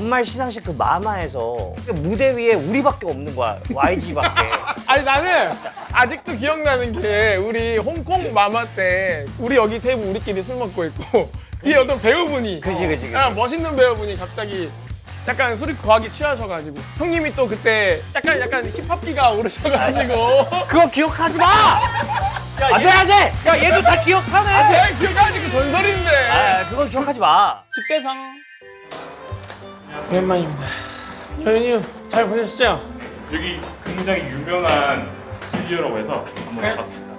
연말 시상식 그 마마에서 무대 위에 우리밖에 없는 거야. YG밖에. 아니 나는 아직도 기억나는 게 우리 홍콩 마마 때 우리 여기 테이블 우리끼리 술 먹고 있고 뒤에 어떤 배우분이 그지. 멋있는 배우분이 갑자기 약간 술이 거하게 취하셔가지고 형님이 또 그때 약간 힙합기가 오르셔가지고 그거 기억하지 마! 안 돼, 안 돼! 야, 얘도 다 기억하네! 아, 기억하지 그 전설인데. 아, 그건 기억하지 마. 집대상. 오랜만입니다. 현윤이 형 잘 보내시죠? 여기 굉장히 유명한 스튜디오라고 해서 한번 네? 와봤습니다.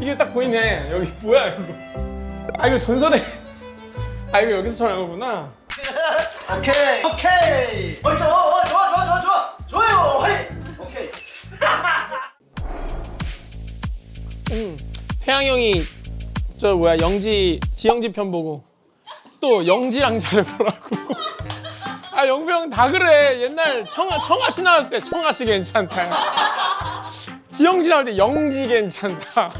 이게 딱 보이네. 여기 뭐야 이거? 아 이거 전설의. 아 이거 여기서 촬영한 거구나. 오케이. 좋아요. 헤이. 오케이. 태양 형이 저 뭐야 지영지 편 보고 또 영지랑 잘해보라고. 아 영배 형 다 그래. 옛날 청아 씨 나왔을 때 청아 씨 괜찮다. 지영지 나올 때 영지 괜찮다.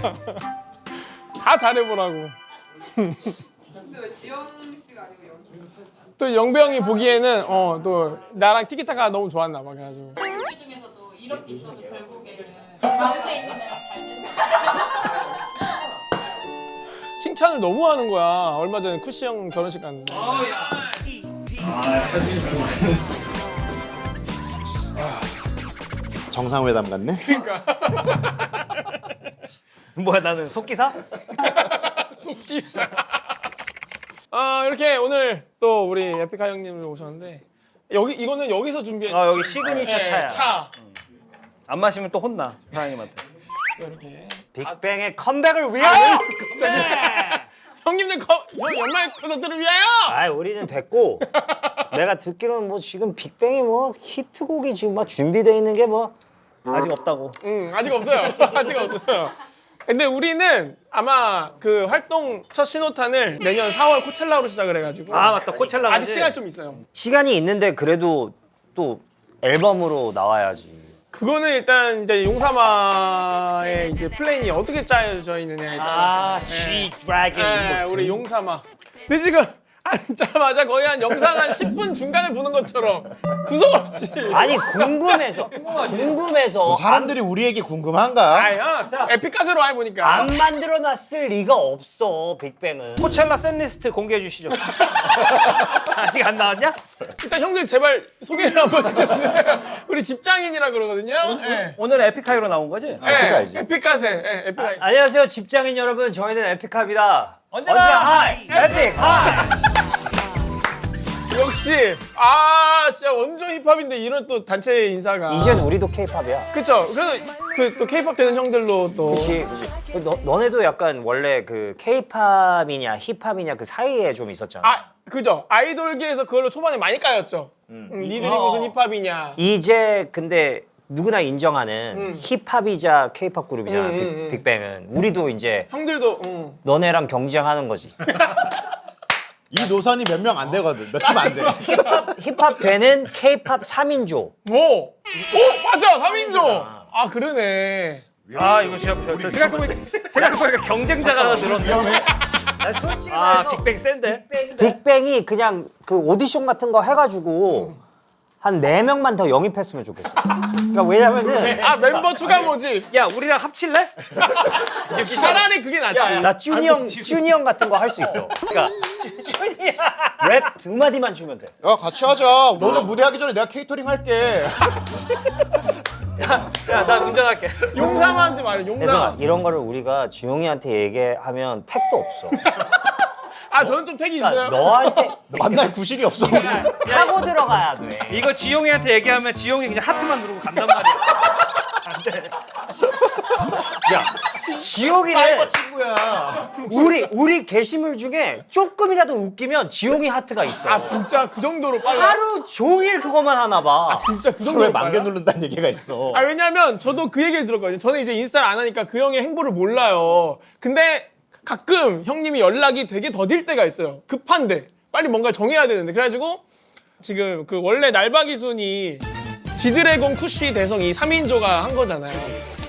다 잘해보라고. 근데 왜 지영 씨가 아니고 영지? 또 영배 형이 보기에는 또 나랑 티키타카가 너무 좋았나 봐. 그래가지고 이 중에서도 이렇게 있어도 결국에는 가운데 있는 애랑 잘 된다. 칭찬을 너무 하는 거야. 얼마 전에 쿠시 형 결혼식 갔는데. 정상회담 같네. 뭐야, 나는 속기사? 속기사. 이렇게 오늘 또 우리 에픽하 형님을 오셨는데 이거는 여기서 준비해. 여기 시그니처 네, 차야. 차. 안 마시면 또 혼나, 사장님한테. 이렇게. 빅뱅의 컴백을 위하여! 형님들 형 연말 콘서트를 위하여. 아, 우리는 됐고. 내가 듣기로는 뭐 지금 빅뱅이 뭐 히트곡이 지금 막 준비되어 있는 게 뭐 아직 없다고. 아직 없어요. 아직 없어요. 근데 우리는 아마 그 활동 첫 신호탄을 내년 4월 코첼라로 시작을 해가지고. 아, 맞다. 코첼라 아직 시간 좀 있어요. 시간이 있는데 그래도 또 앨범으로 나와야지. 그거는 일단 이제 용사마의 이제 플랜이 어떻게 짜여져 있느냐에 따라서. G-Dragon. 우리 용사마. 근데 지금 앉자마자 거의 한 영상 한 10분 중간에 보는 것처럼 구석없이. 아니, 궁금해서. 사람들이 우리에게 궁금한가? 아야, 에픽가스로 많이 보니까. 안 만들어놨을 리가 없어, 빅뱅은. 코첼라 셋리스트 공개해 주시죠. 아직 안 나왔냐? 일단 형들 제발 소개를 한번 해주세요. 우리 집장인이라 그러거든요. 네. 오늘 에픽하이로 나온 거지? 에픽하이지. 에픽가세. 네, 에픽하이. 안녕하세요, 집장인 여러분. 저희는 에픽합니다. 언제나 하이! 에픽 하이! 역시 진짜 원조 힙합인데 이런 또 단체 인사가. 이젠 우리도 케이팝이야. 그쵸. 그래서 그 또 케이팝 되는 형들로 또. 그치. 너네도 약간 원래 그 케이팝이냐 힙합이냐 그 사이에 좀 있었잖아. 그죠. 아이돌계에서 그걸로 초반에 많이 까였죠. 니들이 무슨 힙합이냐. 이제 근데 누구나 인정하는 힙합이자 케이팝 그룹이잖아. 빅뱅은. 우리도 이제 형들도. 너네랑 경쟁하는 거지. 이 노선이 몇 명 안 되거든. 몇 팀 안 돼. 힙합 되는 케이팝 3인조. 오, 맞아. 3인조. 그러네. 이거 진짜 생각해보니까 경쟁자가 늘었네. 솔직히 말해서 빅뱅 센데? 빅뱅이 그냥 그 오디션 같은 거 해가지고 한 4명만 더 영입했으면 좋겠어. 그러니까 왜냐면은 멤버 추가 모집. 야, 우리랑 합칠래? 차라리 그게 낫지. 나 쭈니 형 같은 거 할 수 있어. 그러니까 랩 2마디만 주면 돼. 야, 같이 하자. 너는 무대하기 전에 내가 케이터링 할게. 야, 나 운전할게. 용사마한테 말해. 그래서 용사. 이런 거를 우리가 지용이한테 얘기하면 택도 없어. 저는 좀 택이 그러니까 있어요. 너한테 만날 구실이 없어. 우리. 타고 들어가야 돼. 이거 지용이한테 얘기하면 지용이 그냥 하트만 누르고 간단 말이야. 야, 지용이는 사이버 친구야. 우리 게시물 중에 조금이라도 웃기면 지용이 하트가 있어. 진짜 그 정도로 빨라. 하루 종일 그것만 하나 봐. 진짜 그 왜 정도로 만개 빨라. 누른다는 얘기가 있어. 왜냐면 저도 그 얘기를 들었거든요. 저는 이제 인스타를 안 하니까 그 형의 행보를 몰라요. 근데 가끔 형님이 연락이 되게 더딜 때가 있어요. 급한데 빨리 뭔가 정해야 되는데. 그래가지고 지금 그 원래 날바기순이 지드래곤 쿠시 대성 이 3인조가 한 거잖아요.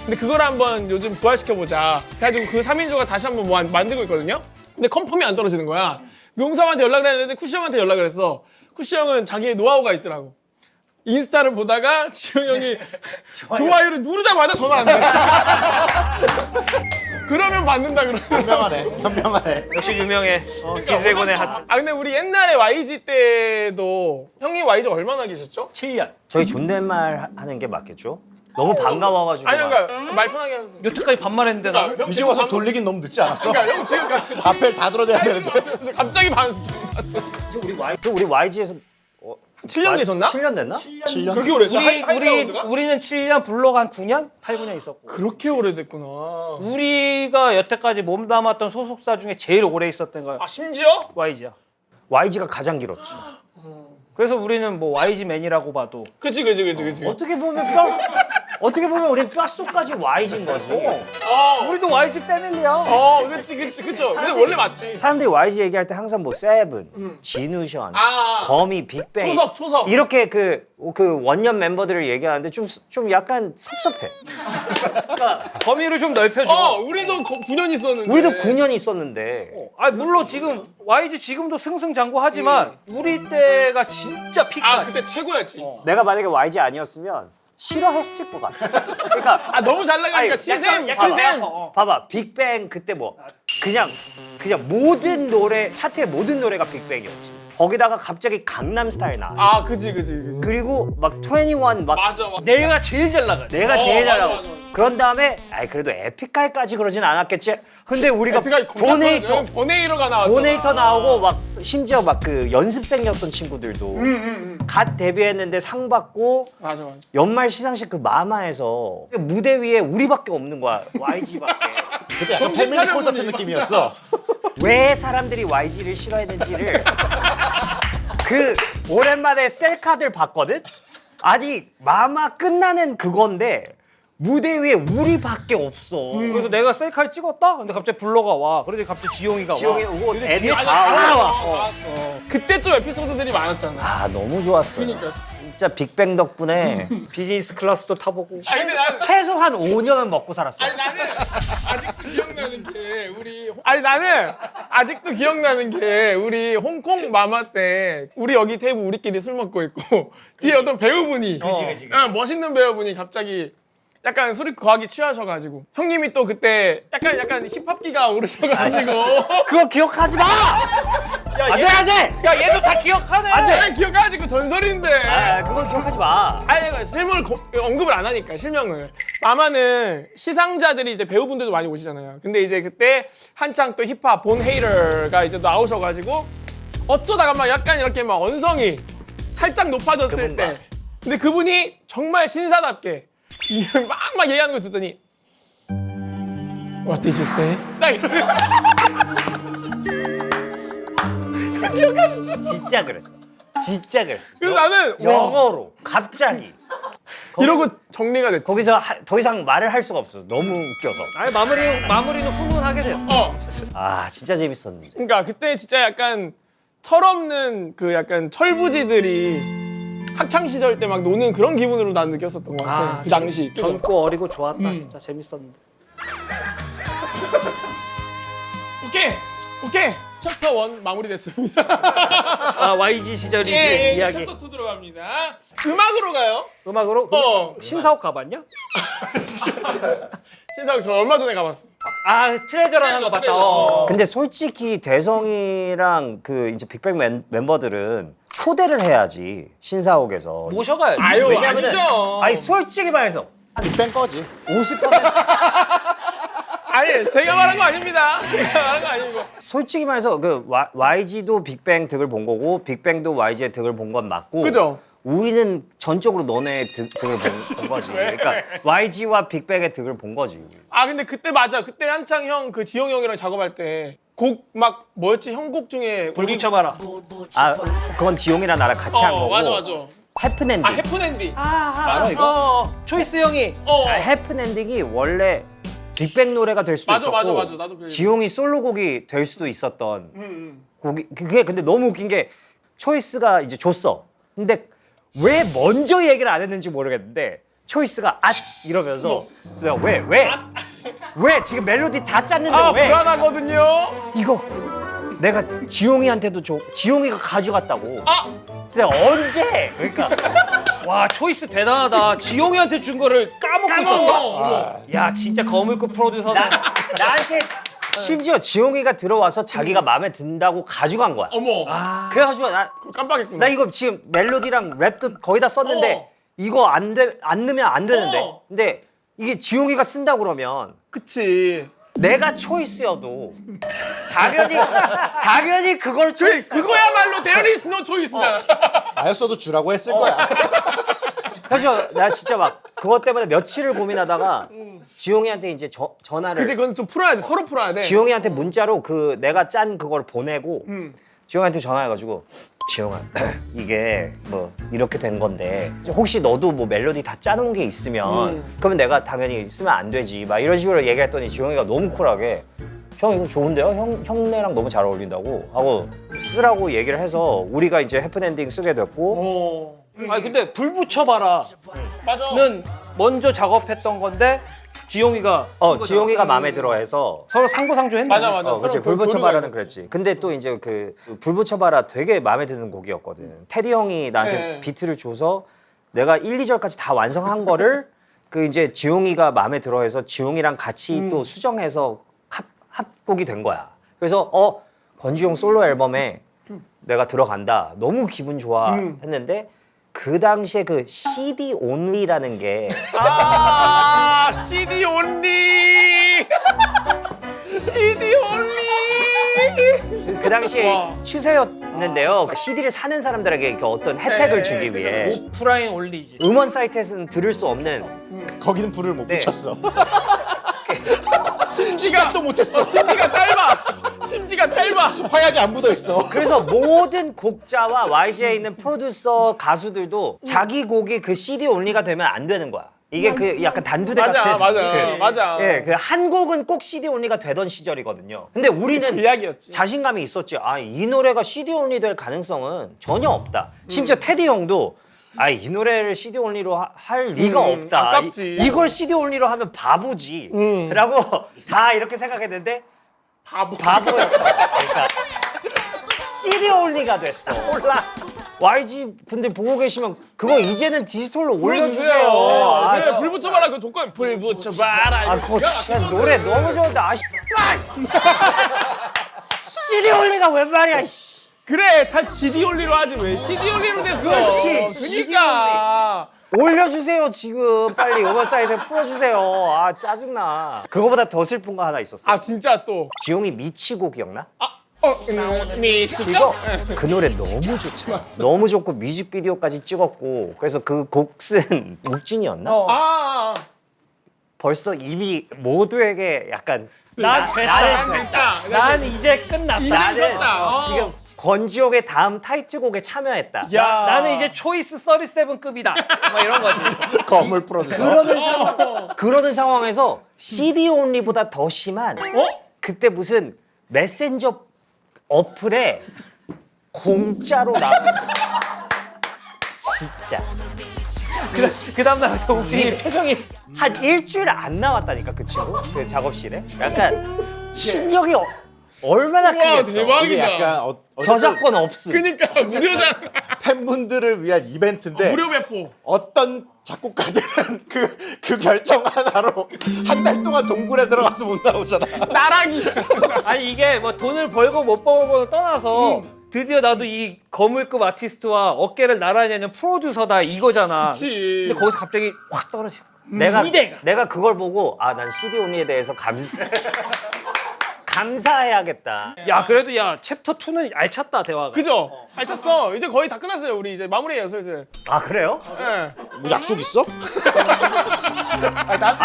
근데 그걸 한번 요즘 부활시켜보자. 그래가지고 그 3인조가 다시 한번 만들고 있거든요. 근데 컨펌이 안 떨어지는 거야. 용삼한테 연락을 했는데 쿠시 형한테 연락을 했어. 쿠시 형은 자기의 노하우가 있더라고. 인스타를 보다가 지용 형이 좋아요를 누르자마자 전화 안 돼. 그러면 받는다 그러는. 현명하네. 역시 유명해. 기드래곤의 핫. 아 근데 우리 옛날에 YG 때도 형님 YG 얼마나 계셨죠? 7년. 저희 존댓말 하는 게 맞겠죠? 너무 반가워가지고. 아니 막. 그러니까 말 편하게 하세요. 여태까지 반말했는데 나. 그러니까 형 이제 와서 지금 돌리긴 너무 늦지 않았어? 그러니까 형 지금까지 앞에 다 들어줘야 되는데. 갑자기 봤어. 우리 YG에서 7년 계셨나? 7년 됐나? 7년? 그렇게 오래 했어? 하이라운드가? 우리는 7년, 블로가 한 9년? 8, 9년 있었고. 그렇게 오래됐구나. 우리가 여태까지 몸담았던 소속사 중에 제일 오래 있었던 거야. 아 심지어? YG야. YG가 가장 길었지. 그래서 우리는 뭐 YG 맨이라고 봐도. 그치. 어떻게 보면 우리 뼛속까지 YG인 거지. 우리도 YG 패밀리야. 그쵸. 근데 원래 맞지. 사람들이 YG 얘기할 때 항상 뭐 세븐, 진우션, 거미, 빅뱅 초석. 이렇게 그 원년 멤버들을 얘기하는데 좀 약간 섭섭해. 범위를 좀 넓혀줘. 우리도 9년 있었는데. 우리도 9년 있었는데 물론 지금 YG 지금도 승승장구하지만 우리 때가 진짜 피크야. 그때 최고였지. 내가 만약에 YG 아니었으면 싫어했을 것 같아. 그러니까 너무 잘 나가니까 신샘. 봐봐 빅뱅 그때 뭐 그냥 모든 노래 차트의 모든 노래가 빅뱅이었지. 거기다가 갑자기 강남스타일 나와. 그치. 그리고 막 21 막 맞아. 내가 제일 잘 나가. 내가 제일 맞아, 잘하고 맞아. 그런 다음에 그래도 에픽하이까지 그러진 않았겠지. 근데 우리가 보네이터가 나왔잖아. 보네이터 나오고 막 심지어 막 그 연습생이었던 친구들도 갓 데뷔했는데 상 받고 맞아. 연말 시상식 그 마마에서 무대 위에 우리밖에 없는 거야. YG밖에. 그때 약간 패밀리 콘서트 느낌이었어. 왜 사람들이 YG를 싫어했는지를 그 오랜만에 셀카들 봤거든? 아니 마마 끝나는 그건데 무대 위에 우리밖에 없어. 그래서 내가 셀카를 찍었다? 근데 갑자기 블로가 와. 그러더니 갑자기 지용이가 지용이 와. 오고 애들 맞아, 다 올라와. 그때 좀 에피소드들이 많았잖아. 너무 좋았어. 그러니까. 진짜 빅뱅 덕분에 비즈니스 클래스도 타보고. 근데 나는 최소한 5년은 먹고 살았어. 나는 아직도 기억나는 게 우리 홍콩 마마 때 우리 여기 테이블 우리끼리 술 먹고 있고 뒤에 어떤 배우분이 멋있는 배우분이 갑자기 약간 술이 거하게 취하셔가지고 형님이 또 그때 약간 힙합기가 오르셔가지고 그거 기억하지 마! 안돼 안돼! 야 얘도 다 기억하네. 안돼! 기억하지고 전설인데 그걸 기억하지 마. 내가 실물 언급을 안 하니까 실명을. 마마는 시상자들이 이제 배우분들도 많이 오시잖아요. 근데 이제 그때 한창 또 힙합 본 헤이터가 이제 나오셔가지고 어쩌다가 막 약간 이렇게 막 언성이 살짝 높아졌을 그분가? 때 근데 그분이 정말 신사답게 막 얘기하는 거 듣더니 What did you say? 딱 이렇게 기억하시죠? 진짜 그랬어. 그래서 나는 와, 영어로 갑자기 이러고 정리가 됐지. 거기서 더 이상 말을 할 수가 없어. 너무 웃겨서. 아니 마무리는 훈훈하게 됐어. 진짜 재밌었는데. 그러니까 그때 진짜 약간 철없는 그 약간 철부지들이 학창 시절 때 막 노는 그런 기분으로 난 느꼈었던 것 같아. 그 당시. 젊고 어리고 좋았다. 진짜 재밌었는데. 오케이. 챕터 1 마무리됐습니다. YG 시절이 이야기. 챕터 2 들어갑니다. 음악으로 가요. 음악으로? 신사옥 가봤냐? 신사옥 저 얼마 전에 가봤어. 트레저라는 거 봤다. 트레저. 근데 솔직히 대성이랑 그 이제 빅뱅 멤버들은 초대를 해야지 신사옥에서. 모셔가야지. 왜냐면은 아니죠. 솔직히 말해서 빅뱅 거지. 50% 아니 제가 말한 거 아닙니다. 제가 말한 거 아니고. 솔직히 말해서 그 YG도 빅뱅 득을 본 거고 빅뱅도 YG의 득을 본 건 맞고. 그죠? 우리는 전적으로 너네 득을 본 거지. 그러니까 YG와 빅뱅의 득을 본 거지. 근데 그때 맞아. 그때 한창 형 그 지용 형이랑 작업할 때 곡 막 뭐였지? 형 곡 중에 불기 쳐봐라. 그건 지용이랑 나랑 같이 한 거고. 맞아. 해프엔딩. 해프엔딩. 알아 이거? 초이스 형이. 해프엔딩이 원래 빅뱅 노래가 될 수도 있었고 맞아. 나도 그래. 지용이 솔로곡이 될 수도 있었던 곡이 그게 근데 너무 웃긴 게 초이스가 이제 줬어. 근데 왜 먼저 얘기를 안 했는지 모르겠는데 초이스가 앗 이러면서 그래서 내가 왜 지금 멜로디 다 짰는데 아 왜 불안하거든요. 이거 내가 지용이한테도 줘 지용이가 가져갔다고. 아 진짜 언제? 그러니까 와 초이스 대단하다. 지용이한테 준 거를 까먹고 있었어. 야 진짜 거물급 프로듀서는. 나한테 심지어 지용이가 들어와서 자기가 마음에 든다고 가져간 거야. 어머 그래가지고 나 깜빡했구나. 이거 지금 멜로디랑 랩도 거의 다 썼는데 이거 안 넣으면 안 되는데. 근데 이게 지용이가 쓴다 그러면 그치. 내가 초이스여도 당연히 그걸 초이스. 그거야말로 there is no choice잖아. 나였어도 주라고 했을 거야. 그래서 나 진짜 막 그것 때문에 며칠을 고민하다가 지용이한테 이제 전화를 그치 그건 좀 풀어야 돼. 서로 풀어야 돼. 지용이한테 문자로 그 내가 짠 그걸 보내고 지용이한테 전화해가지고 지용아 이게 뭐 이렇게 된 건데 혹시 너도 뭐 멜로디 다 짜놓은 게 있으면 그러면 내가 당연히 쓰면 안 되지 막 이런 식으로 얘기했더니 지용이가 너무 쿨하게 형 이거 좋은데요? 형네랑 너무 잘 어울린다고 하고 쓰라고 얘기를 해서 우리가 이제 해프엔딩 쓰게 됐고 아니 근데 불 붙여봐라. 맞아. 는 먼저 작업했던 건데 지용이가 지용이가 마음에 들어해서 서로 상부상조했네. 맞아. 그렇지 서로 불 붙여봐라는 교류가 그랬지. 근데 또 이제 그 불 붙여봐라 되게 마음에 드는 곡이었거든. 테디 형이 나한테 네. 비트를 줘서 내가 1, 2절까지 다 완성한 거를 그 이제 지용이가 마음에 들어해서 지용이랑 같이 또 수정해서 합곡이 된 거야. 그래서 권지용 솔로 앨범에 내가 들어간다. 너무 기분 좋아 했는데 그 당시에 그 CD only라는 게 아 CD only. CD only. 그 당시에 와. 추세였는데요. CD를 사는 사람들에게 이렇게 어떤 혜택을 네, 주기 위해 오프라인 올리지. 음원 사이트에서는 들을 수 없는 거기는 불을 못 네. 붙였어. 심지가 시간도 못했어. 심지가 짧아. 심지가 짧아. 화약이 안 묻어 있어. 그래서 모든 곡자와 YG에 있는 프로듀서 가수들도 자기 곡이 그 CD only가 되면 안 되는 거야. 이게 그 약간 단두대 같은 맞아. 예, 그 한 곡은 꼭 CD only가 되던 시절이거든요. 근데 우리는 이야기였지. 자신감이 있었지. 이 노래가 CD only 될 가능성은 전혀 없다. 심지어 테디 형도 이 노래를 CD only로 할 리가 없다. 아깝지. 이걸 CD only로 하면 바보지. 라고 다 이렇게 생각했는데 바보였다. 그러니까 CD only가 됐어. 몰라. YG 분들 보고 계시면 그거 이제는 디지털로 올려주세요. 이제 불 붙여봐라 그 조건. 불 붙여봐라. 그거 진짜 노래 너무 좋은데 CD only가 웬 말이야. 그래 잘 CD only로 하지 왜 CD only로 됐어. 그렇지, CD 그러니까. 올려주세요 지금 빨리 음원 사이트에 풀어주세요. 짜증나. 그거보다 더 슬픈 거 하나 있었어. 아 진짜 또. 지용이 미치고 기억나? 미치고. 이거 그 노래 너무 좋잖아. 너무 좋고 뮤직비디오까지 찍었고 그래서 그 곡 쓴 욱진이었나? 아. 벌써 이미 모두에게 약간 난 됐다. 나는 됐다. 난 이제 끝났다. 이제 나는 끝났다. 지금 권지용의 다음 타이틀곡에 참여했다. 야. 나는 이제 초이스 37급이다. 막 이런 거지. 거물 프로듀서. 그러는 상황에서 CD only보다 더 심한 그때 무슨 메신저 어플에 공짜로 나온 진짜 그 다음날 욱진이 표정이 한 일주일 안 나왔다니까 그 친구 그 작업실에 약간 실력이 얼마나 우와, 크겠어. 대박. 이게 약간 저작권 없음. 그니까 무료잖아. 팬분들을 위한 이벤트인데 무료 배포. 어떤 작곡가들은 그 결정 하나로 한 달 동안 동굴에 들어가서 못 나오잖아. 나락이. 아니 이게 뭐 돈을 벌고 못 벌고를 떠나서 드디어 나도 이 거물급 아티스트와 어깨를 나란히 하는 프로듀서다 이거잖아. 그치. 근데 거기서 갑자기 확 떨어지는 거야. 이대가. 내가 그걸 보고 난 CD only에 대해서 감사해야겠다. 야 그래도 야 챕터 2는 알찼다 대화가. 그죠? 잘 쳤어. 이제 거의 다 끝났어요. 우리 이제 마무리해요 슬슬. 그래요? 예. 뭐 약속 있어?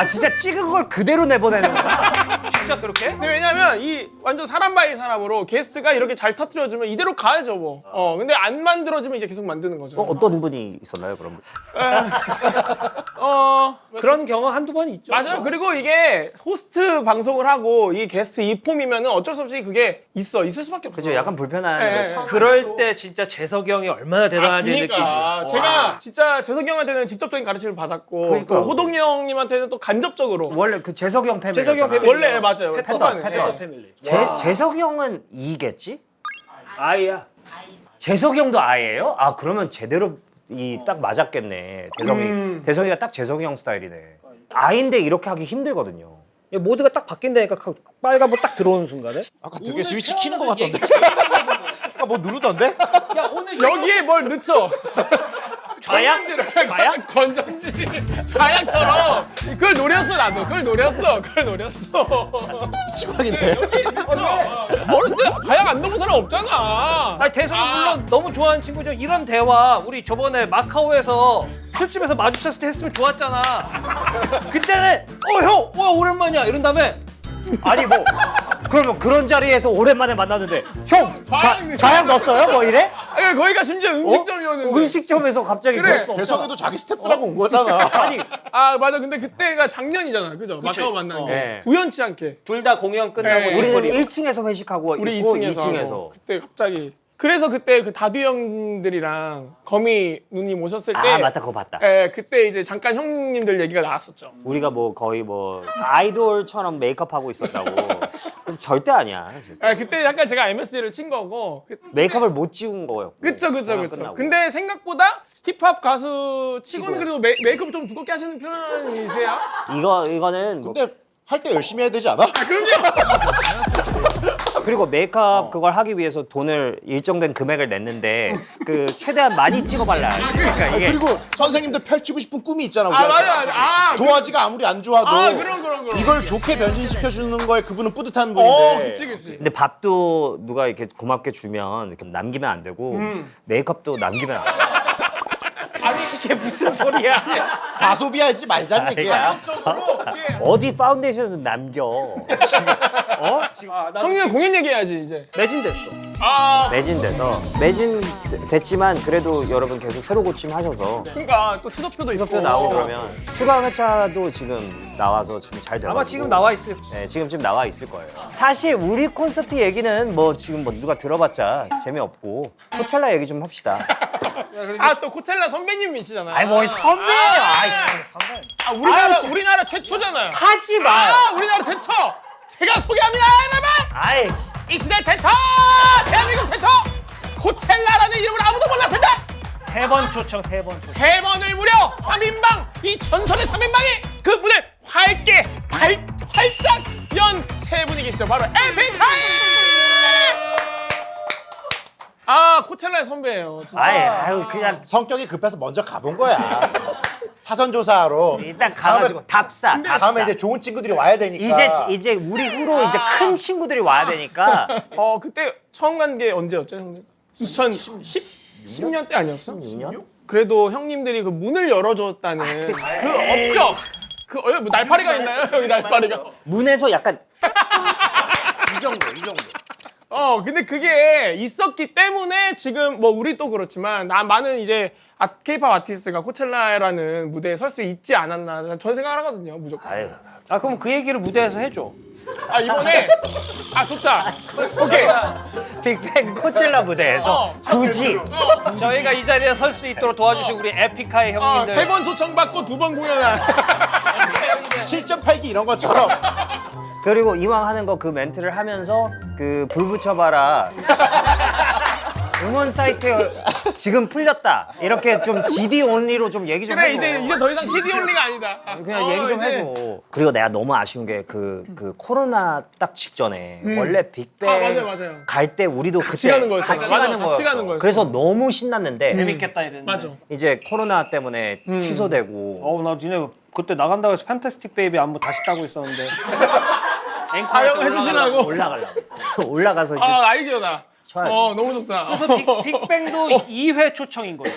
진짜 찍은 걸 그대로 내보내는 거야? 진짜 그렇게? 근데 왜냐면 이 완전 사람 바이 사람으로 게스트가 이렇게 잘 터트려주면 이대로 가야죠 뭐. 근데 안 만들어지면 이제 계속 만드는 거죠. 어떤 분이 있었나요 그럼? 그런 경험 한두 번 있죠. 맞아요. 그리고 이게 호스트 방송을 하고 이 게스트 이 폼이 모임이면은 어쩔 수 없이 그게 있을 수밖에 없어. 그죠? 약간 불편한 예, 걸 예. 처음 그럴 때 진짜 재석이 형이 얼마나 대단한지 그러니까 느끼지. 제가 진짜 재석이 형한테는 직접적인 가르침을 받았고 그러니까요. 또 호동이 형님한테는 또 간접적으로 원래 그 재석이 형 패밀리. 재석이 형 패밀리. 원래 맞아요. 패턴, 초반에. 패턴 예. 패밀리. 재석이 형은 이겠지? 아이야. 아이. 재석이 형도 아예요? 아 그러면 제대로 이 딱 맞았겠네. 대성이가 딱 재석이 형 스타일이네. 아인데 이렇게 하기 힘들거든요. 모드가 딱 바뀐다니까 빨간불 딱 들어오는 순간에. 아까 되게 스위치 키는 것 같던데. 아까 뭐 누르던데? 야 오늘 여기에 뭘 넣죠? 좌약? 좌약? 건전지 좌약처럼 그걸 노렸어 나도 그걸 노렸어 미치광이네. 모르는데 좌약 안 넣은 사람 없잖아. 아니 대성이 물론 너무 좋아하는 친구죠. 이런 대화 우리 저번에 마카오에서 술집에서 마주쳤을 때 했으면 좋았잖아. 그때는 형 오랜만이야 이런 다음에 아니 뭐 그러면 그런 자리에서 오랜만에 만났는데 형 좌약 좌약 넣었어요? 뭐 이래? 아니, 거기가 심지어 음식점이었는데. 음식점에서 갑자기 그래, 그럴 수 없잖아. 대성이도 자기 스태프들하고 온 거잖아. 아니 아 맞아. 근데 그때가 작년이잖아, 그죠? 마카오 만난 게 네. 우연치 않게 둘 다 공연 끝나고 네. 우리는 우리는 1층에서 회식하고 우리 있고 2층에서 2층에서. 그때 갑자기. 그래서 그때 그 다두 형들이랑 거미 누님 오셨을 때. 아 맞다 그거 봤다. 예, 그때 이제 잠깐 형님들 얘기가 나왔었죠. 우리가 뭐 거의 뭐 아이돌처럼 메이크업하고 있었다고. 근데 절대 아니야. 절대. 아, 그때 약간 제가 MSG를 친 거고. 메이크업을 못 지운 거였고. 그쵸. 끝나고. 근데 생각보다 힙합 가수 치고는 그래도 메이크업 좀 두껍게 하시는 편이세요? 이거는 뭐 근데 할 때 열심히 해야 되지 않아? 그리고 메이크업 그걸 하기 위해서 돈을 일정된 금액을 냈는데 그 최대한 많이 찍어 발라야 돼. 그러니까 이게 그리고 선생님들 펼치고 싶은 꿈이 있잖아. 아, 우리한테. 맞아. 아, 도화지가 아무리 안 좋아도 그런. 이걸 좋게 변신시켜 주는 거에 그분은 뿌듯한 분인데. 그치. 근데 밥도 누가 이렇게 고맙게 주면 이렇게 남기면 안 되고 메이크업도 남기면 안 돼. 아니 이게 무슨 소리야? 과소비하지 말자는 얘기야. 적으로 그게 어디 파운데이션은 남겨. 어? 형님 공연 얘기해야지 이제. 매진됐어. 아, 매진돼서 매진 됐지만 그래도 여러분 계속 새로 고침하셔서 그러니까 또 투서표도 있고. 수업표 나오고 그러면 추가 회차도 지금 나와서 지금 잘 되고 아마 지금 나와 있을. 네, 지금쯤 나와 있을 거예요. 사실 우리 콘서트 얘기는 뭐 지금 뭐 누가 들어봤자 재미없고 코첼라 얘기 좀 합시다. 아, 또 코첼라 선배님이시잖아요. 아이 뭐 선배예요. 아이 선배. 아, 우리나라 최초잖아요. 하지 마. 아, 우리나라 최초. 제가 소개합니다, 여러분. 아이 이 시대 최초, 대한민국 최초. 코첼라라는 이름을 아무도 몰랐을 텐데. 3번 초청. 3번을 무려 3인방, 이 전설의 3인방이 그 문을 활짝 연 세 분이 계시죠. 바로 에픽하이! 아, 코첼라의 선배예요. 진짜. 아유 그냥 성격이 급해서 먼저 가본 거야. 사전 조사하러. 일단 가가지고 답사. 다음에 이제 좋은 친구들이 와야 되니까. 이제 우리 후로 이제 큰 친구들이 와야 되니까. 그때 처음 간 게 언제였죠, 형님? 2010년 때 아니었어? 2년? 그래도 형님들이 그 문을 열어줬다는 그 업적. 뭐 날파리가 있나요? 여기 날파리가. 문에서 약간 이 정도. 근데 그게 있었기 때문에 지금 뭐 우리 또 그렇지만 많은 이제 K-pop 아티스트가 코첼라라는 무대에 설 수 있지 않았나 저는 생각을 하거든요, 무조건. 아유. 아 그럼 그 얘기를 무대에서 해줘. 아, 이번에 좋다. 오케이. 빅뱅 코첼라 무대에서 굳이 저희가 이 자리에 설 수 있도록 도와주신 우리 에픽하이 형님들. 3번 초청받고 2번 공연한. 7.8기 이런 것처럼. 그리고 이왕 하는 거 그 멘트를 하면서 그 불 붙여봐라 응원 사이트 지금 풀렸다 이렇게 좀 GD 온리로 좀 얘기 좀 그래, 해줘. 이제 더 이상 CD 올리가 아니다. 그냥 얘기 좀 이제. 해줘. 그리고 내가 너무 아쉬운 게 그 코로나 딱 직전에 원래 빅뱅 맞아요. 갈 때 우리도 같이 그때 가는 거였잖아. 같이 맞아, 가는 같이 거였어. 가는 거였어. 그래서 너무 신났는데 재밌겠다 이랬는데. 맞아. 이제 코로나 때문에 취소되고 나 니네 그때 나간다고 해서 팬타스틱 베이비 안무 다시 따고 있었는데. 앵커 형 해주시라고. 올라가려고 올라가서 이제 아이디어다. 쳐야지. 너무 좋다. 그래서 빅뱅도 2회 초청인 거지.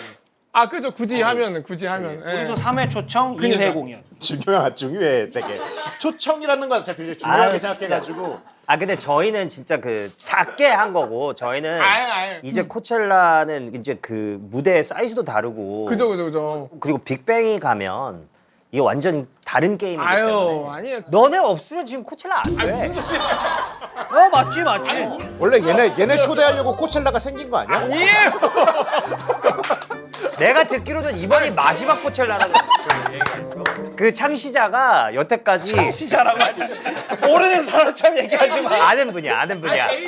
그죠. 굳이 하면. 우리도 3회 초청, 그러니까. 2회 공연. 중요해 되게. 초청이라는 건 제가 굉장히 중요하게 아유, 생각해가지고. 근데 저희는 진짜 그 작게 한 거고 저희는 아예. 이제 코첼라는 이제 그 무대 사이즈도 다르고 그죠. 그리고 빅뱅이 가면 이게 완전 다른 게임이기 아유 때문에. 아니에요. 너네 없으면 지금 코첼라 안 돼. 맞지. 원래 얘네 초대하려고 코첼라가 생긴 거 아니야? 아니에요. 내가 듣기로는 이번이 마지막 코첼라라는 얘기가 있어. 그 창시자가 여태까지 창시자라고 하지. 모르는 사람처럼 얘기하지 마. 아는 분이야. 아니,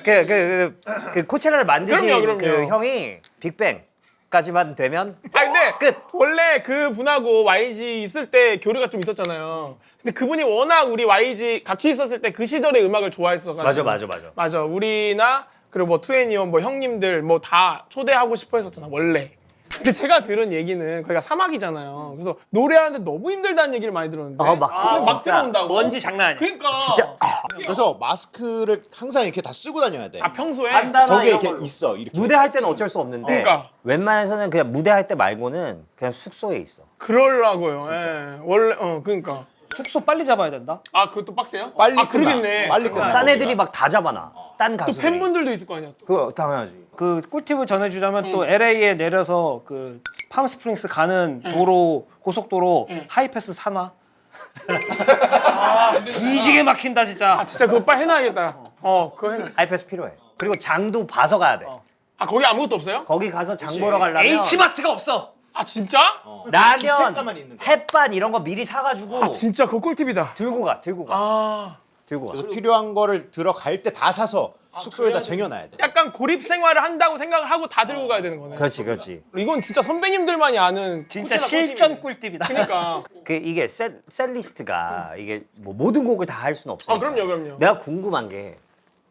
그 코첼라를 만드신 그럼요. 그 형이 빅뱅까지만 되면 아 근데 끝. 원래 그 분하고 YG 있을 때 교류가 좀 있었잖아요. 근데 그분이 워낙 우리 YG 같이 있었을 때 그 시절의 음악을 좋아했어가지고. 맞아. 우리나 그리고 뭐 투애니원 뭐 형님들 뭐 다 초대하고 싶어 했었잖아 원래. 근데 제가 들은 얘기는 거기가 사막이잖아요. 그래서 노래하는데 너무 힘들다는 얘기를 많이 들었는데. 막 진짜. 들어온다고. 먼지 장난 아니야. 그러니까. 진짜. 그래서 마스크를 항상 이렇게 다 쓰고 다녀야 돼. 아 평소에. 거기에 이렇게 있어. 이렇게. 무대 할 때는 어쩔 수 없는데 그러니까. 웬만해서는 그냥 무대 할 때 말고는 그냥 숙소에 있어. 그러려고요. 예. 원래 그러니까. 숙소 빨리 잡아야 된다. 아 그것도 빡세요? 빨리 아 끝나. 그러겠네. 빨리 끝나. 딴 애들이 막 다 잡아놔. 딴 또 가수들이. 팬분들도 있을 거 아니야. 또. 그거 당연하지. 그 꿀팁을 전해주자면 또 LA에 내려서 그 팜스프링스 가는 도로 고속도로 하이패스 사놔. 뒤지게 막힌다 진짜. 아 진짜 그거 빨리 해놔야겠다. 그거 해놔. 하이패스 필요해. 그리고 장도 봐서 가야 돼. 아 거기 아무것도 없어요? 거기 가서 장 보러 가려면 H마트가 없어. 아 진짜? 라면, 주택가만 있는 거. 햇반 이런 거 미리 사가지고 아 진짜 그거 꿀팁이다. 들고 가. 아 들고 가. 그래서 필요한 거를 들어갈 때 다 사서 숙소에다 쟁여놔야 돼. 약간 고립 생활을 한다고 생각을 하고 다 들고 가야 되는 거네. 그렇지. 이건 진짜 선배님들만이 아는 진짜 코첼라 실전 꿀팁이네. 꿀팁이다. 그러니까. 이게 셀리스트가 이게 뭐 모든 곡을 다 할 수는 없으니까. 아 그럼요. 내가 궁금한 게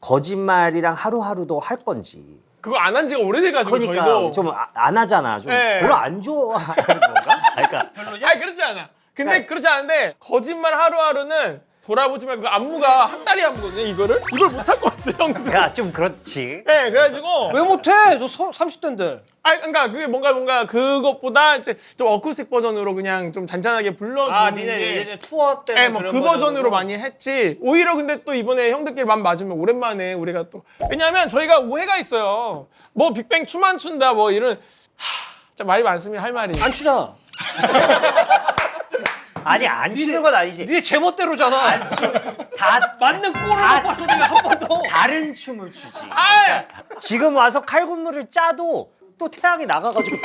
거짓말이랑 하루하루도 할 건지. 그거 안 한 지가 오래돼가지고 그러니까 저희도. 좀 안 하잖아. 좀 네. 별로 안 좋아하는 건가? 그러니까 아니 그렇지 않아. 근데 그렇지 않은데 거짓말 하루하루는 돌아보지 말고 그 안무가 한 달이 안무거든요. 이걸 못할 것 같아 형들. 야, 좀 그렇지. 네, 그래가지고. 왜 못해? 너 30대인데. 아, 그러니까 그게 뭔가 그것보다 이제 좀 어쿠스틱 버전으로 그냥 좀 잔잔하게 불러주는 아, 니네 게. 예전에 투어 때. 네, 뭐 그 버전으로 많이 했지. 오히려 근데 또 이번에 형들끼리 맘 맞으면 오랜만에 우리가 또 왜냐하면 저희가 오해가 있어요. 뭐 빅뱅 춤 안 춘다 뭐 이런. 진짜 말이 많으면 할 말이. 안 추잖아. 아니 안 추는 건 아니지. 니네 제멋대로잖아. 다 맞는 꼴을 못 봤어 내가 한 번도. 다른 춤을 추지. 아! 지금 와서 칼군무를 짜도 또 태양이 나가가지고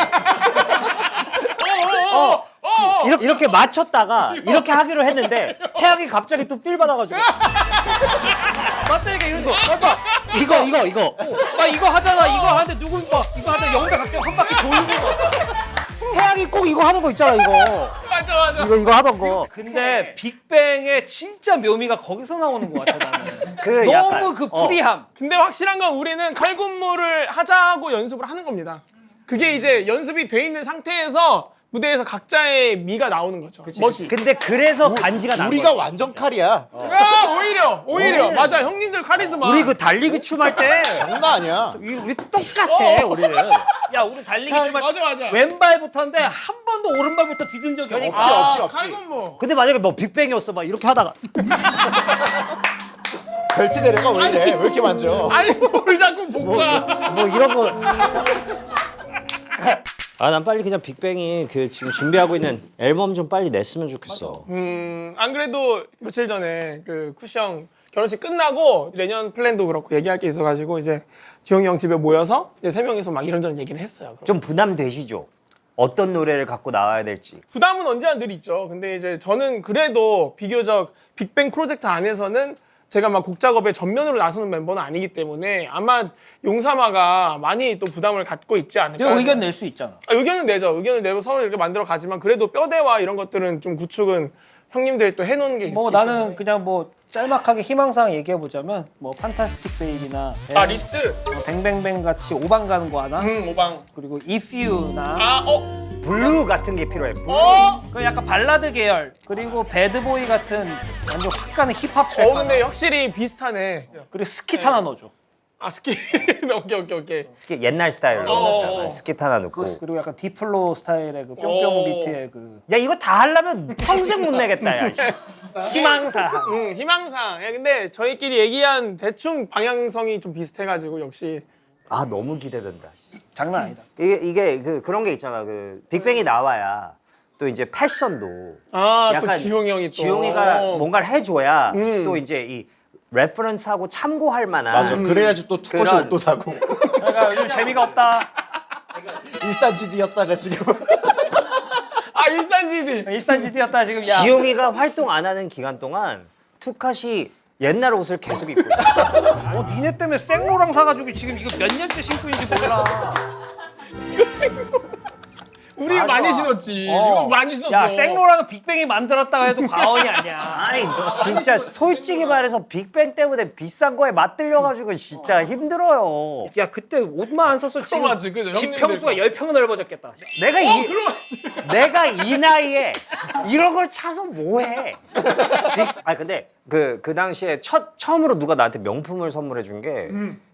이렇게 맞췄다가 이렇게 하기로 했는데 태양이 갑자기 또 필 받아가지고 맞다 이게 이런 거. 맞다. 이거 막 이거 하잖아. 이거 하는데 누구 막 이거 하는데 영배 갑자기 한 바퀴 돌고. 태양이 꼭 이거 하는 거 있잖아 이거 맞아. 이거 하던 거. 근데 빅뱅의 진짜 묘미가 거기서 나오는 것 같아 나는. 그 너무 약간, 그 프리함. 근데 확실한 건 우리는 칼군무를 하자고 연습을 하는 겁니다. 그게 이제 연습이 돼 있는 상태에서 무대에서 각자의 미가 나오는 거죠. 멋이. 근데 그래서 간지가 나. 우리가 완전 칼이야. 아, 오히려 맞아. 형님들 카리스마. 우리 그 달리기 춤 할 때 장난 아니야. 우리 똑같아 우리는. 야 우리 달리기 아, 춤할 맞아. 왼발부터인데 한 번도 오른발부터 디딘 적이 없어. 없지. 칼군무. 근데 만약에 뭐 빅뱅이었어 막 이렇게 하다가 벨트 내려가 왜 이래? 왜 이렇게 만져? 아니 뭘 자꾸 볶아. 뭐 이런 거. 아 난 빨리 그냥 빅뱅이 그 지금 준비하고 있는 앨범 좀 빨리 냈으면 좋겠어. 안 그래도 며칠 전에 그 쿠시 형 결혼식 끝나고 내년 플랜도 그렇고 얘기할 게 있어가지고 이제 지용이 형 집에 모여서 이제 3명이서 막 이런저런 얘기를 했어요. 좀 부담되시죠? 어떤 노래를 갖고 나와야 될지. 부담은 언제나 늘 있죠. 근데 이제 저는 그래도 비교적 빅뱅 프로젝트 안에서는 제가 막 곡 작업에 전면으로 나서는 멤버는 아니기 때문에 아마 용사마가 많이 또 부담을 갖고 있지 않을까. 내가 의견 낼 수 있잖아. 의견은 내죠. 의견을 내고 서로 이렇게 만들어 가지만 그래도 뼈대와 이런 것들은 좀 구축은 형님들이 또 해놓은 게 있어요. 뭐 나는 그냥 뭐 짤막하게 희망사항 얘기해 보자면 뭐 판타스틱 베이비나 리스트. 뱅뱅뱅 같이 오방 가는 거 하나. 오방. 그리고 If You나 블루 같은 게 필요해. 블루. 그 약간 발라드 계열. 그리고 배드보이 같은 완전 확 가는 힙합 트랙. 근데 확실히 비슷하네. 그리고 스킷 하나 넣어줘. 스키. 오케이. 스킷 옛날 스타일로 스킷 하나 넣고. 그리고 약간 디플로 스타일의 그 뿅뿅 비트의 그 야 이거 다 하려면 평생 못 내겠다 야. 희망사항. 희망사항. 근데 저희끼리 얘기한 대충 방향성이 좀 비슷해가지고 역시. 아 너무 기대된다. 장난 아니다. 이게 그런 게 있잖아. 그 빅뱅이 나와야 또 이제 패션도 아, 또 약간 지용이 형이 또. 지용이가 뭔가를 해줘야 음. 또 이제 이 레퍼런스하고 참고할 만한 맞아. 그래야지 또 투컷이 그런- 옷도 사고. 내가 요즘 재미가 없다. 일산 GD였다가 지금. 아, 일산지디. 일산지디였다 지금. 야. 지용이가 활동 안 하는 기간 동안 투컷이 옛날 옷을 계속 입고 있어. 뭐 니네 때문에 생로랑 사가지고 지금 이거 몇 년째 신고 있는지 몰라. 우리 맞아. 많이 신었지. 이거 많이 신었어. 야 생로랑은 빅뱅이 만들었다고 해도 과언이 아니야. 아니 진짜 솔직히 말해서 빅뱅 때문에 비싼 거에 맞들려가지고 진짜 힘들어요. 야 그때 옷만 안 샀어 지금 그러맞지, 그죠? 집 형님들 평수가 거. 10평 넓어졌겠다. 내가 그러지. 내가 이 나이에 이런 걸 차서 뭐해? 아 근데 그 당시에 처음으로 누가 나한테 명품을 선물해 준 게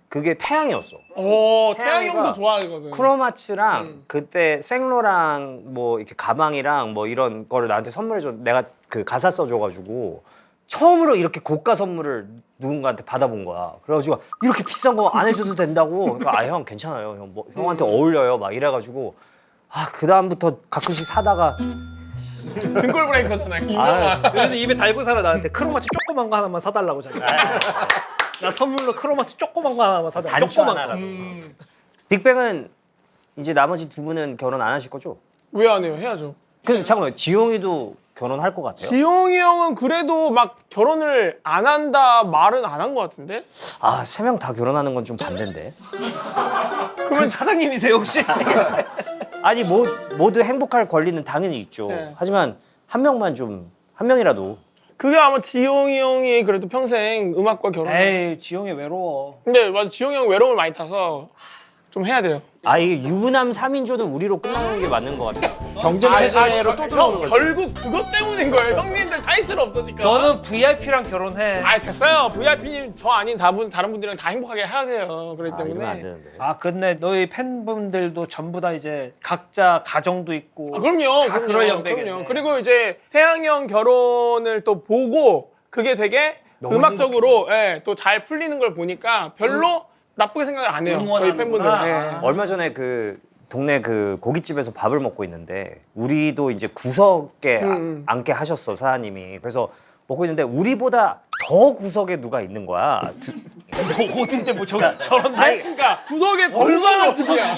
그게 태양이었어. 오, 태양이 태양이가 형도 좋아하거든. 크로마츠랑 그때 생로랑 뭐 이렇게 가방이랑 뭐 이런 거를 나한테 선물해 줘. 내가 그 가사 써줘가지고 처음으로 이렇게 고가 선물을 누군가한테 받아본 거야. 그래가지고 이렇게 비싼 거 안 해줘도 된다고. 그러니까 아 형 괜찮아요. 형 뭐 형한테 어울려요. 막 이래가지고 아 그 다음부터 가끔씩 사다가 등골 브레이커잖아. 그래서 입에 달고 살아 나한테 크로마치 조그만 거 하나만 사달라고 잖아. 나 선물로 크로마치 조그만 거 하나만 사달라. 단추 조그만 하나라도. 거. 빅뱅은 이제 나머지 두 분은 결혼 안 하실 거죠? 왜 안 해요? 해야죠. 그 잠깐만 지용이도 결혼할 것 같아요. 지용이 형은 그래도 막 결혼을 안 한다 말은 안 한 것 같은데? 아 세 명 다 결혼하는 건 좀 반대인데. 그러면 사장님이세요 혹시? 아니 모두 행복할 권리는 당연히 있죠. 네. 하지만 한 명이라도 그게 아마 지용이 형이 그래도 평생 음악과 결혼. 에이 지용이 외로워. 근데 맞아, 지용이 형 외로움을 많이 타서 좀 해야 돼요. 아 이게 유부남 3인조는 우리로 끝나는 게 맞는 것 같아요. 경쟁 체제로 또 들어오는 형, 거지. 결국 그것 때문인 거예요. 형님들 타이틀 없어지니까. 너는 VIP랑 결혼해. 아 됐어요. VIP님 저 아닌 다른 분들은 다 행복하게 해야 돼요. 그렇기 아 이러면 안 때문에. 되는데. 아 근데 너희 팬분들도 전부 다 이제 각자 가정도 있고. 아, 그럼요. 다 그럴 연배겠네. 그럼요. 그리고 이제 태양이 형 결혼을 또 보고 그게 되게 너무 음악적으로 예, 또 잘 풀리는 걸 보니까 별로 나쁘게 생각을 안 해요. 저희 팬분들은. 응원하는구나. 예. 얼마 전에 그 동네 그 고깃집에서 밥을 먹고 있는데 우리도 이제 구석에 앉게 하셨어 사장님이. 그래서 먹고 있는데 우리보다 더 구석에 누가 있는 거야. 뭐 어딘데 뭐 저런데? 아니, 그러니까 구석에 얼마나 구석이야.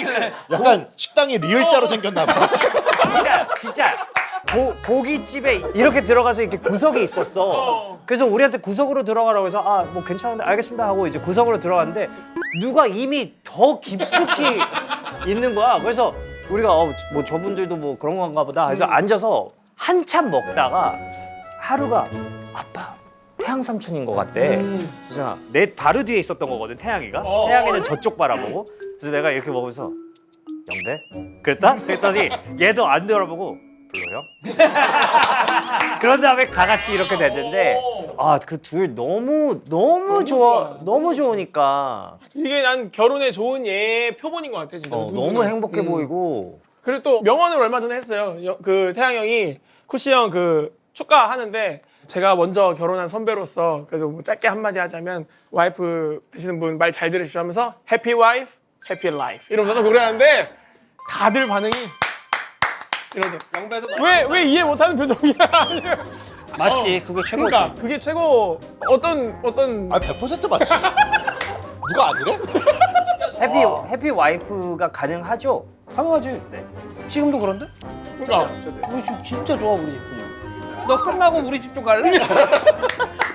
약간 식당이 리을자로 생겼나 봐. 진짜 고깃집에 이렇게 들어가서 이렇게 구석이 있었어. 그래서 우리한테 구석으로 들어가라고 해서 아 뭐 괜찮은데 알겠습니다 하고 이제 구석으로 들어갔는데 누가 이미 더 깊숙이 있는 거야. 그래서 우리가 뭐 저분들도 뭐 그런 건가 보다 해서 앉아서 한참 먹다가 하루가 아빠 태양 삼촌인 것 같대. 그래서 내 바로 뒤에 있었던 거거든 태양이가. 태양이는 저쪽 바라보고. 그래서 내가 이렇게 먹으면서 영배? 그랬더니 얘도 안 돌아보고 불러요? 그런 다음에 다 같이 이렇게 됐는데 아 그 둘 너무 좋아 너무 좋으니까 이게 난 결혼에 좋은 예 표본인 것 같아 진짜. 두 너무 분은. 행복해 보이고 그리고 또 명언을 얼마 전에 했어요. 그 태양 형이 쿠시 형 그 축가하는데 제가 먼저 결혼한 선배로서 그래서 뭐 짧게 한마디 하자면 와이프 되시는 분 말 잘 들으시죠 하면서 해피 와이프 해피 라이프 이러면서 노래하는데 다들 반응이 이러죠. 영배도 왜 이해 못하는 표정이야. 맞지. 그게 최고지. 그러니까 그게 최고 어떤 아 100% 맞지. 누가 아니래? 해피 와이프가 가능하죠? 당연하지. 네. 지금도 그런데? 그러니까 우리 집 진짜 좋아 우리 집. 너 끝나고 우리 집 좀 갈래?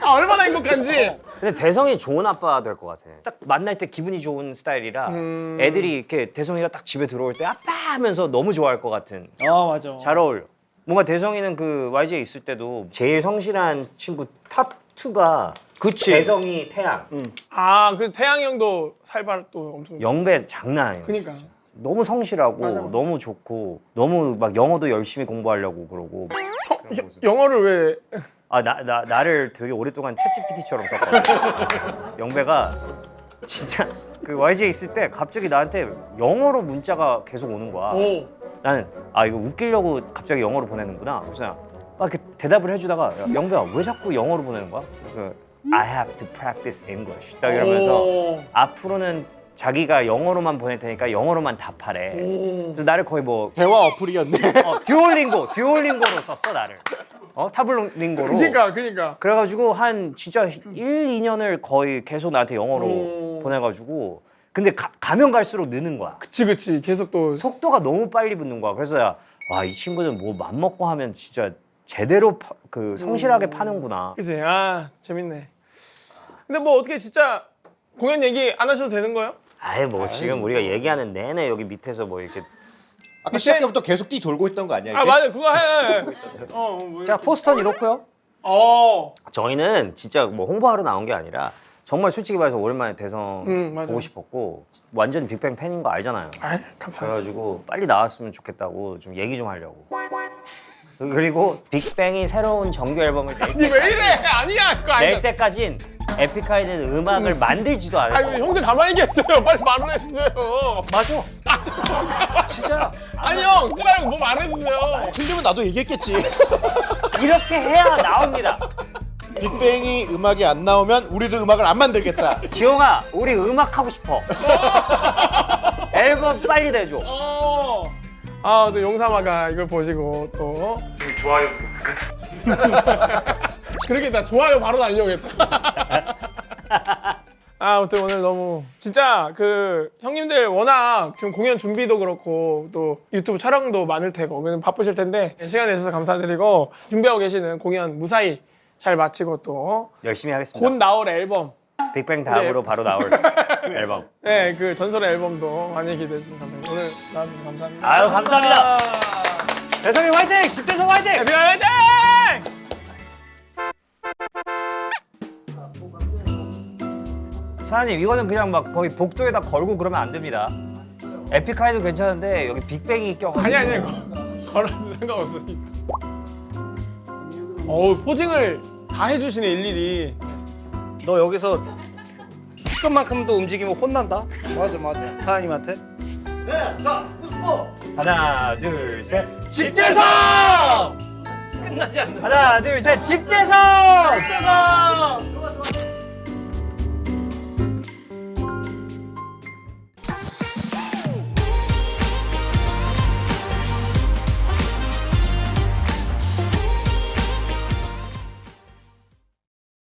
아, 얼마나 행복한지. 근데 대성이 좋은 아빠 될 것 같아. 딱 만날 때 기분이 좋은 스타일이라 애들이 이렇게 대성이가 딱 집에 들어올 때 아빠 하면서 너무 좋아할 것 같은. 아 맞아. 잘 어울려. 뭔가 대성이는 그 YG에 있을 때도 제일 성실한 친구 탑 2가 그치. 대성이 태양. 아, 그 태양이 형도 살발 또 엄청. 영배 장난 아니에요. 그니까. 너무 성실하고 맞아. 너무 좋고 너무 막 영어도 열심히 공부하려고 그러고. 영어를 왜? 아 나를 되게 오랫동안 챗GPT처럼 썼거든. 영배가 진짜 그 YG에 있을 때 갑자기 나한테 영어로 문자가 계속 오는 거야. 오. 나는 아 이거 웃기려고 갑자기 영어로 보내는구나. 그래서 막 이렇게 대답을 해주다가 야, 영배야 왜 자꾸 영어로 보내는 거야? 그래서 I have to practice English. 딱 이러면서 오. 앞으로는 자기가 영어로만 보낼 테니까 영어로만 답하래. 그래서 나를 거의 뭐 대화 어플이었네. 듀오링고로 썼어 나를. 타블링고로. 그니까. 그래가지고 한 진짜 1, 2년을 거의 계속 나한테 영어로 보내가지고 근데 가면 갈수록 느는 거야. 그치. 계속 또. 속도가 너무 빨리 붙는 거야. 그래서 와, 이 친구는 뭐 맘먹고 하면 진짜 제대로 성실하게 파는구나. 그치. 아, 재밌네. 근데 뭐 어떻게 진짜 공연 얘기 안 하셔도 되는 거예요? 아이 뭐 지금 우리가 얘기하는 내내 여기 밑에서 뭐 이렇게 아까 시작 때부터 계속 띠 돌고 있던 거 아니야? 아, 이게? 맞아. 그거 해. 뭐 자, 포스터는 이렇고요. 저희는 진짜 뭐 홍보하러 나온 게 아니라 정말 솔직히 말해서 오랜만에 대성 맞아. 보고 싶었고 완전 빅뱅 팬인 거 알잖아요. 아, 감사합니다. 그래가지고 빨리 나왔으면 좋겠다고 좀 얘기 좀 하려고. 그리고 빅뱅이 새로운 정규 앨범을 니 왜 이래? 아니야. 그거 낼 아니야. 때까진 에픽하이는 음악을 만들지도 않을 아니, 거고. 형들 가만히 계세요. 빨리 말을 했어요. 맞아. 진짜 아니, 형. 쓰라고 뭐 말해주세요. 틀리면 나도 얘기했겠지. 이렇게 해야 나옵니다. 빅뱅이 음악이 안 나오면 우리도 음악을 안 만들겠다. 지용아, 우리 음악 하고 싶어. 앨범 빨리 내줘. 아, 또 용사마가 이걸 보시고 또 좋아요. 그렇게 나 좋아요 바로 날려오겠다. 아무튼 오늘 너무 진짜 그 형님들 워낙 지금 공연 준비도 그렇고 또 유튜브 촬영도 많을 테고 바쁘실 텐데 시간 내주셔서 감사드리고 준비하고 계시는 공연 무사히 잘 마치고 또 열심히 곧 하겠습니다. 나올 앨범 빅뱅 다음으로 바로 나올 앨범. 네 그 전설의 앨범도 많이 기대해 주시면 감사합니다. 오늘 나와주셔서 감사합니다. 아유, 감사합니다. 대성이 화이팅! 집대성 화이팅! 에픽 화이팅! 사장님, 이거는 그냥 막 거의 복도에다 걸고 그러면 안 됩니다. 에픽하이도 괜찮은데 여기 빅뱅이 껴가지고. 아니 이거 걸어도 상관없으니까. 포징을 다 해주시네 일일이. 너 여기서 조금만큼도 움직이면 혼난다. 맞아. 사장님한테. 하나, 둘, 셋. 집대성! 끝나지 않는. 하나, 둘, 셋. 집대성! 집대성!